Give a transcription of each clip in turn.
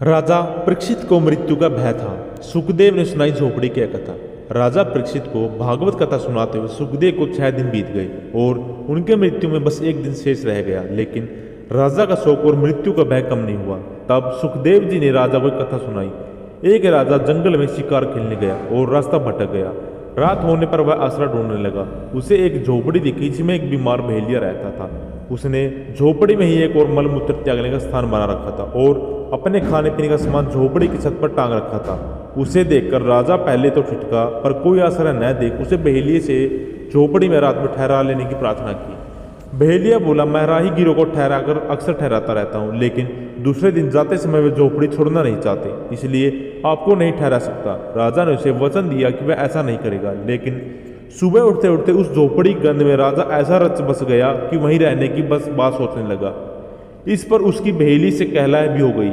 राजा परीक्षित को मृत्यु का भय था। सुखदेव ने सुनाई झोपड़ी की कथा। राजा परीक्षित को भागवत कथा सुनाते हुए सुखदेव को 6 दिन बीत गए और उनके मृत्यु में बस एक दिन शेष रह गया। लेकिन राजा का शोक और मृत्यु का भय कम नहीं हुआ। तब सुखदेव जी ने राजा को एक कथा सुनाई। एक राजा जंगल में शिकार खेलने गया और रास्ता भटक गया। रात होने पर वह आसरा ढूंढने लगा। उसे एक झोपड़ी दिखी जिसमें एक बीमार भेड़िया रहता था। उसने झोपड़ी में ही एक और मलमूत्र त्यागने का स्थान बना रखा था और अपने खाने पीने का सामान झोपड़ी की छत पर टांग रखा था। उसे देखकर राजा पहले तो ठिठका, पर कोई आसरा न देख उसे बहेलिए से झोपड़ी में रात में ठहरा लेने की प्रार्थना की। बहेलिया बोला, मैं राहगीरों को ठहराकर अक्सर ठहराता रहता हूँ, लेकिन दूसरे दिन जाते समय वे झोपड़ी छोड़ना नहीं चाहते, इसलिए आपको नहीं ठहरा सकता। राजा ने उसे वचन दिया कि वह ऐसा नहीं करेगा। लेकिन सुबह उठते उठते उस झोपड़ी गंध में राजा ऐसा रच बस गया कि वहीं रहने की बस बात सोचने लगा। इस पर उसकी बहेली से कहलाए भी हो गई।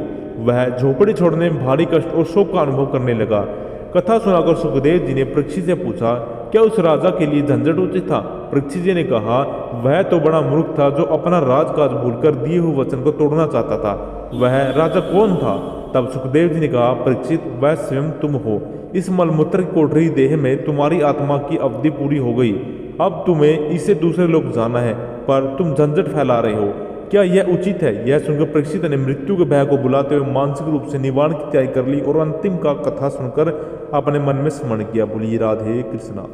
वह झोपड़ी छोड़ने में भारी कष्ट और शोक का अनुभव करने लगा। कथा सुनाकर सुखदेव जी ने परीक्षित से पूछा, क्या उस राजा के लिए झंझट उचित था? परीक्षित जी ने कहा, वह तो बड़ा मूर्ख था जो अपना राजकाज भूलकर दिए हुए वचन को तोड़ना चाहता था। वह राजा कौन था? तब सुखदेव जी ने कहा, परीक्षित, वह स्वयं तुम हो। इस मलमूत्र की कोठरी देह में तुम्हारी आत्मा की अवधि पूरी हो गई। अब तुम्हें इसे दूसरे लोग जाना है, पर तुम झंझट फैला रहे हो। क्या यह उचित है? यह सुनकर परीक्षित ने मृत्यु के भय को बुलाते हुए मानसिक रूप से निवारण की तैयारी कर ली और अंतिम का कथा सुनकर अपने मन में स्मरण किया। बोलिए राधे कृष्णा।